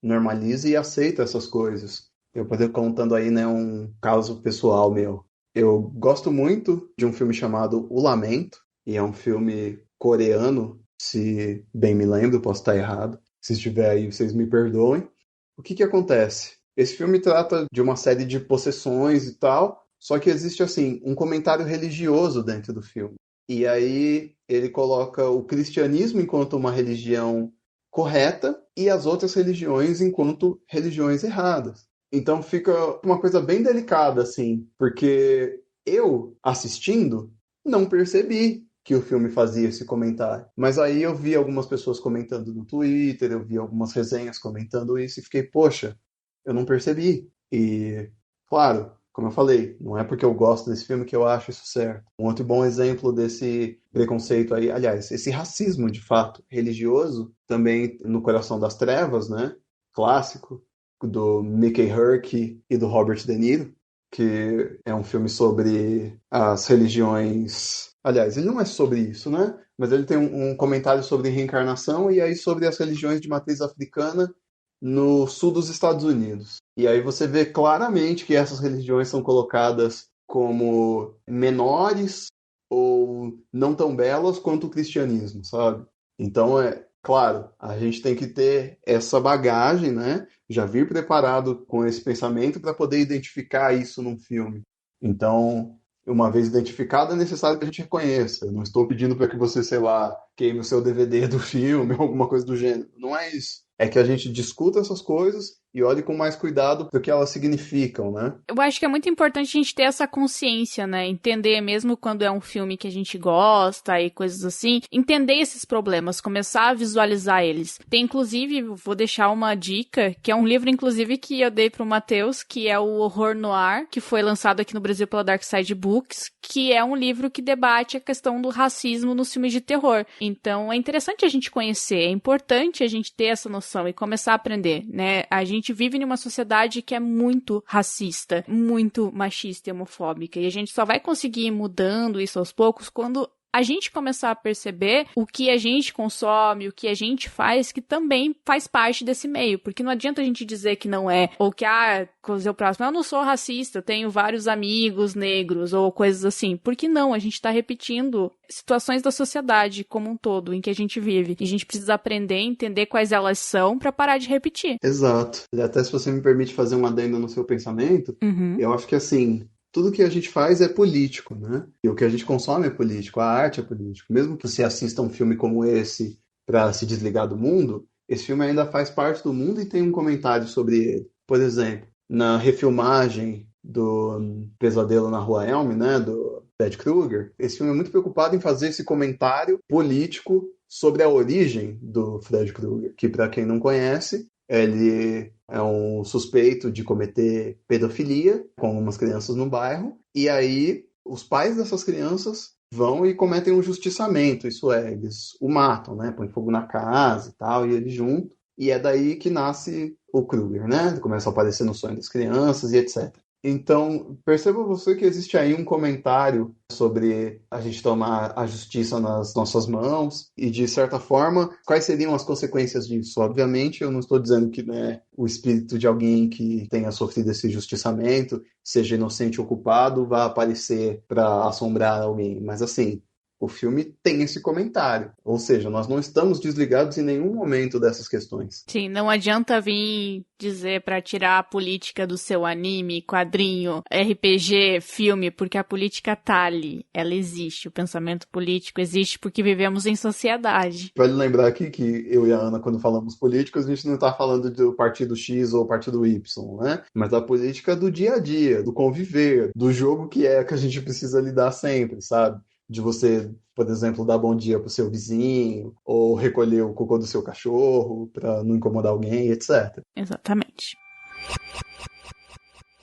normaliza e aceita essas coisas. Eu poder contando aí, né, um caso pessoal meu. Eu gosto muito de um filme chamado O Lamento, e é um filme coreano, se bem me lembro, posso estar errado. Se estiver aí, vocês me perdoem. O que que acontece? Esse filme trata de uma série de possessões e tal, só que existe, assim, um comentário religioso dentro do filme. E aí ele coloca o cristianismo enquanto uma religião correta e as outras religiões enquanto religiões erradas. Então fica uma coisa bem delicada, assim, porque eu, assistindo, não percebi que o filme fazia esse comentário. Mas aí eu vi algumas pessoas comentando no Twitter, eu vi algumas resenhas comentando isso e fiquei, poxa, eu não percebi. E, claro, como eu falei, não é porque eu gosto desse filme que eu acho isso certo. Um outro bom exemplo desse preconceito aí, aliás, esse racismo, de fato, religioso, também no Coração das Trevas, né? Clássico, do Mickey Herc e do Robert De Niro, que é um filme sobre as religiões. Aliás, ele não é sobre isso, né? Mas ele tem um comentário sobre reencarnação e aí sobre as religiões de matriz africana no sul dos Estados Unidos. E aí você vê claramente que essas religiões são colocadas como menores ou não tão belas quanto o cristianismo, sabe? Então, é claro, a gente tem que ter essa bagagem, né? Já vir preparado com esse pensamento para poder identificar isso num filme. Então, uma vez identificado, é necessário que a gente reconheça. Eu não estou pedindo para que você, sei lá, queime o seu DVD do filme ou alguma coisa do gênero. Não é isso. É que a gente discuta essas coisas e olhe com mais cuidado do que elas significam, né? Eu acho que é muito importante a gente ter essa consciência, né? Entender mesmo quando é um filme que a gente gosta e coisas assim, entender esses problemas, começar a visualizar eles. Tem, inclusive, vou deixar uma dica, que é um livro, inclusive, que eu dei pro Matheus, que é o Horror Noir, que foi lançado aqui no Brasil pela Dark Side Books, que é um livro que debate a questão do racismo nos filmes de terror. Então, é interessante a gente conhecer, é importante a gente ter essa noção e começar a aprender, né? A gente vive numa sociedade que é muito racista, muito machista e homofóbica, e a gente só vai conseguir ir mudando isso aos poucos quando a gente começar a perceber o que a gente consome, o que a gente faz, que também faz parte desse meio. Porque não adianta a gente dizer que não é, ou que, dizer o próximo, eu não sou racista, eu tenho vários amigos negros, ou coisas assim. Porque não, a gente tá repetindo situações da sociedade como um todo, em que a gente vive. E a gente precisa aprender, entender quais elas são, pra parar de repetir. Exato. E até se você me permite fazer um adendo no seu pensamento, eu acho que assim, tudo que a gente faz é político, né? E o que a gente consome é político, a arte é político. Mesmo que você assista um filme como esse para se desligar do mundo, esse filme ainda faz parte do mundo e tem um comentário sobre ele. Por exemplo, na refilmagem do Pesadelo na Rua Elm, né, do Fred Krueger, esse filme é muito preocupado em fazer esse comentário político sobre a origem do Fred Krueger, que para quem não conhece, ele é um suspeito de cometer pedofilia com algumas crianças no bairro, e aí os pais dessas crianças vão e cometem um justiçamento, isso é, eles o matam, né? Põem fogo na casa e tal, e ele junto, e é daí que nasce o Krueger, né? Ele começa a aparecer no sonho das crianças e etc. Então, perceba você que existe aí um comentário sobre a gente tomar a justiça nas nossas mãos e, de certa forma, quais seriam as consequências disso. Obviamente, eu não estou dizendo que, né, o espírito de alguém que tenha sofrido esse justiçamento, seja inocente ou culpado, vá aparecer para assombrar alguém. Mas, assim, o filme tem esse comentário. Ou seja, nós não estamos desligados em nenhum momento dessas questões. Sim, não adianta vir dizer pra tirar a política do seu anime, quadrinho, RPG, filme, porque a política tá ali. Ela existe. O pensamento político existe porque vivemos em sociedade. Vale lembrar aqui que eu e a Ana, quando falamos políticos, a gente não está falando do partido X ou partido Y, né? Mas da política do dia a dia, do conviver, do jogo que a gente precisa lidar sempre, sabe? De você, por exemplo, dar bom dia pro seu vizinho, ou recolher o cocô do seu cachorro para não incomodar alguém, etc. Exatamente.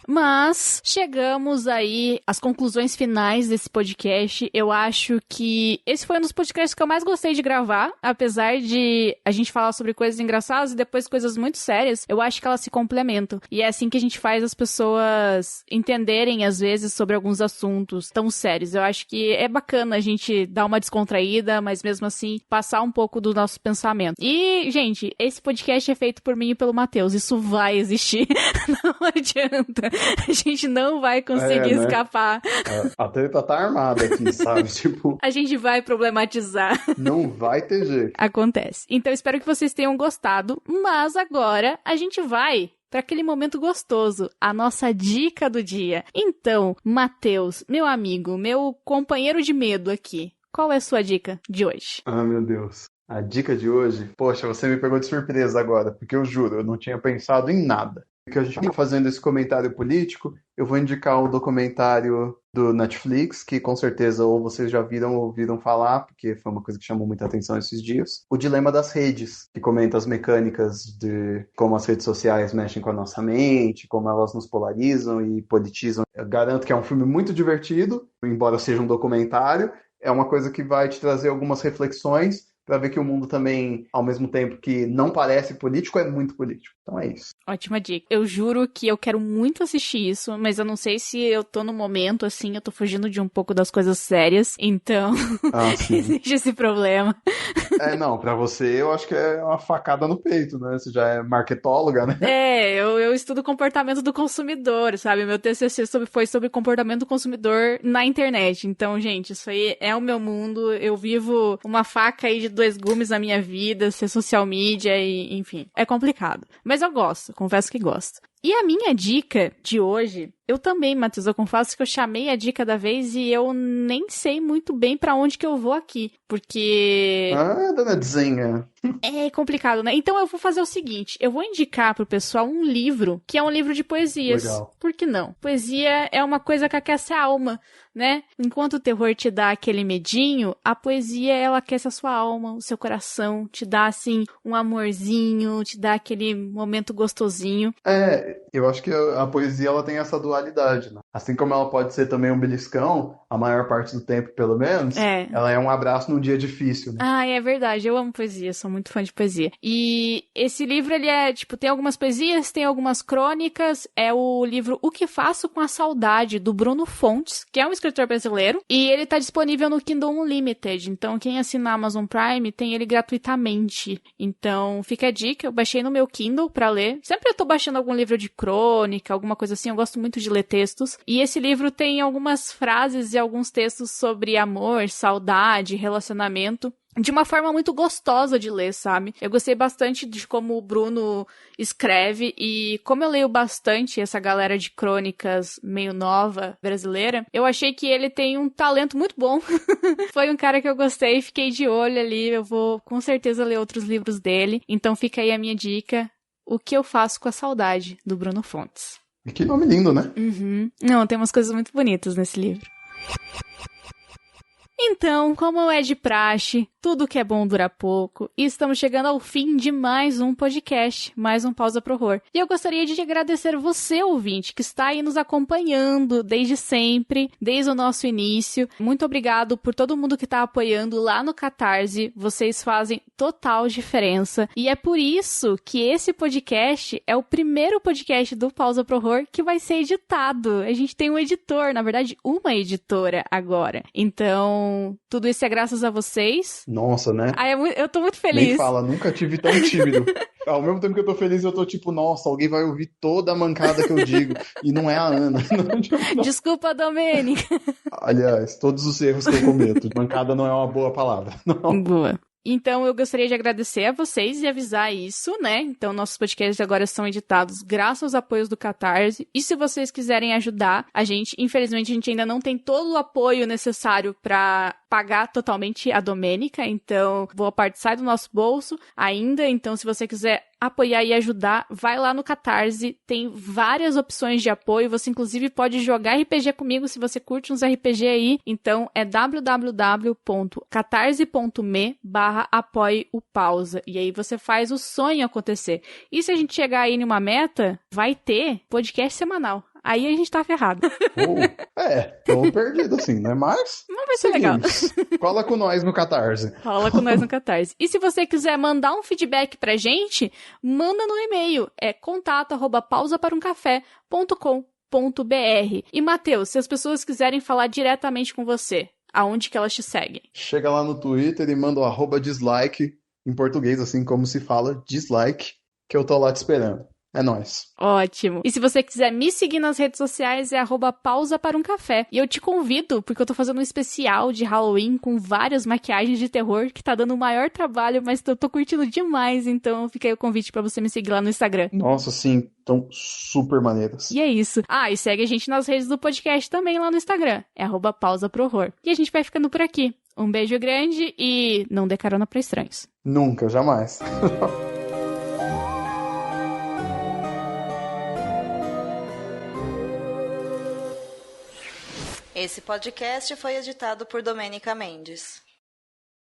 Mas chegamos aí às conclusões finais desse podcast. Eu acho que esse foi um dos podcasts que eu mais gostei de gravar, apesar de a gente falar sobre coisas engraçadas e depois coisas muito sérias. Eu acho que elas se complementam. E é assim que a gente faz as pessoas entenderem, às vezes, sobre alguns assuntos tão sérios. Eu acho que é bacana a gente dar uma descontraída, mas mesmo assim passar um pouco do nosso pensamento. E, gente, esse podcast é feito por mim e pelo Matheus. Isso vai existir. Não adianta. A gente não vai conseguir né? escapar. A treta tá armada aqui, sabe? Tipo, A gente vai problematizar. não vai ter jeito. Acontece. Então, espero que vocês tenham gostado. Mas agora a gente vai para aquele momento gostoso, a nossa dica do dia. Então, Matheus, meu amigo, meu companheiro de medo aqui, qual é a sua dica de hoje? Ah, meu Deus. A dica de hoje, poxa, você me pegou de surpresa agora, porque eu juro, eu não tinha pensado em nada. Porque a gente está fazendo esse comentário político, eu vou indicar o documentário do Netflix, que com certeza ou vocês já viram ou ouviram falar, porque foi uma coisa que chamou muita atenção esses dias. O Dilema das Redes, que comenta as mecânicas de como as redes sociais mexem com a nossa mente, como elas nos polarizam e politizam. Eu garanto que é um filme muito divertido, embora seja um documentário. É uma coisa que vai te trazer algumas reflexões para ver que o mundo também, ao mesmo tempo que não parece político, é muito político. Então é isso. Ótima dica. Eu juro que eu quero muito assistir isso, mas eu não sei se eu tô no momento, assim, eu tô fugindo de um pouco das coisas sérias, então existe esse problema. Não, pra você eu acho que é uma facada no peito, né? Você já é marketóloga, né? Eu estudo comportamento do consumidor, sabe? Meu TCC foi sobre comportamento do consumidor na internet. Então, gente, isso aí é o meu mundo. Eu vivo uma faca aí de dois gumes na minha vida, ser social media e, enfim, é complicado. Mas eu gosto, confesso que gosto. E a minha dica de hoje, eu também, Matheus, eu confesso que eu chamei a dica da vez e eu nem sei muito bem pra onde que eu vou aqui, porque... Ah, dona Desenha. É complicado, né? Então eu vou fazer o seguinte, eu vou indicar pro pessoal um livro, que é um livro de poesias. Legal. Por que não? Poesia é uma coisa que aquece a alma, né? Enquanto o terror te dá aquele medinho, a poesia, ela aquece a sua alma, o seu coração, te dá, assim, um amorzinho, te dá aquele momento gostosinho. Eu acho que a poesia, ela tem essa dualidade, né? Assim como ela pode ser também um beliscão, a maior parte do tempo, pelo menos, ela é um abraço num dia difícil, né? Ah, é verdade, eu amo poesia, sou muito fã de poesia. E esse livro, ele é, tipo, tem algumas poesias, tem algumas crônicas, é o livro O que Faço com a Saudade, do Bruno Fontes, que é um escritor brasileiro, e ele tá disponível no Kindle Unlimited, então quem assina a Amazon Prime tem ele gratuitamente. Então, fica a dica, eu baixei no meu Kindle pra ler. Sempre eu tô baixando algum livro de crônica, alguma coisa assim, eu gosto muito de ler textos. E esse livro tem algumas frases e alguns textos sobre amor, saudade, relacionamento, de uma forma muito gostosa de ler, sabe? Eu gostei bastante de como o Bruno escreve e como eu leio bastante essa galera de crônicas meio nova brasileira, eu achei que ele tem um talento muito bom. Foi um cara que eu gostei, fiquei de olho ali, eu vou com certeza ler outros livros dele. Então fica aí a minha dica, O que eu faço com a saudade, do Bruno Fontes. E que nome lindo, né? Uhum. Não, tem umas coisas muito bonitas nesse livro. Então, como é de praxe, tudo que é bom dura pouco, e estamos chegando ao fim de mais um podcast, mais um Pausa pro Horror. E eu gostaria de agradecer você, ouvinte, que está aí nos acompanhando desde sempre, desde o nosso início. Muito obrigado por todo mundo que está apoiando lá no Catarse, vocês fazem total diferença. E é por isso que esse podcast é o primeiro podcast do Pausa pro Horror que vai ser editado. A gente tem um editor, na verdade, uma editora agora. Então, tudo isso é graças a vocês. Nossa, né? Eu tô muito feliz. Nem fala, nunca tive tão tímido. Ao mesmo tempo que eu tô feliz, eu tô tipo, nossa, alguém vai ouvir toda a mancada que eu digo. E não é a Ana. Desculpa, Domênica. Aliás, todos os erros que eu cometo. Mancada não é uma boa palavra. Não. Boa. Então, eu gostaria de agradecer a vocês e avisar isso, né? Então, nossos podcasts agora são editados graças aos apoios do Catarse. E se vocês quiserem ajudar a gente, infelizmente, a gente ainda não tem todo o apoio necessário para pagar totalmente a Domênica. Então, boa parte sai do nosso bolso ainda. Então, se você quiser apoiar e ajudar, vai lá no Catarse, tem várias opções de apoio, você inclusive pode jogar RPG comigo se você curte uns RPG aí, então é www.catarse.me/apoie-o-pausa, e aí você faz o sonho acontecer. E se a gente chegar aí numa meta, vai ter podcast semanal. Aí a gente tá ferrado. Tô perdido assim, né? Mas vai ser legal. Cola com nós no Catarse. Cola com nós no Catarse. E se você quiser mandar um feedback pra gente, manda no e-mail. É contato@pausaparuncafé.com.br. E, Matheus, se as pessoas quiserem falar diretamente com você, aonde que elas te seguem? Chega lá no Twitter e manda o @dislike, em português, assim como se fala dislike, que eu tô lá te esperando. É nóis. Ótimo. E se você quiser me seguir nas redes sociais, é @pausa para um café. E eu te convido, porque eu tô fazendo um especial de Halloween com várias maquiagens de terror, que tá dando o maior trabalho, mas eu tô curtindo demais, então fica aí o convite pra você me seguir lá no Instagram. Nossa, sim, tão super maneiras. E é isso. Ah, e segue a gente nas redes do podcast também lá no Instagram. É @pausaprohorror. E a gente vai ficando por aqui. Um beijo grande e não dê carona pra estranhos. Nunca, jamais. Esse podcast foi editado por Domênica Mendes.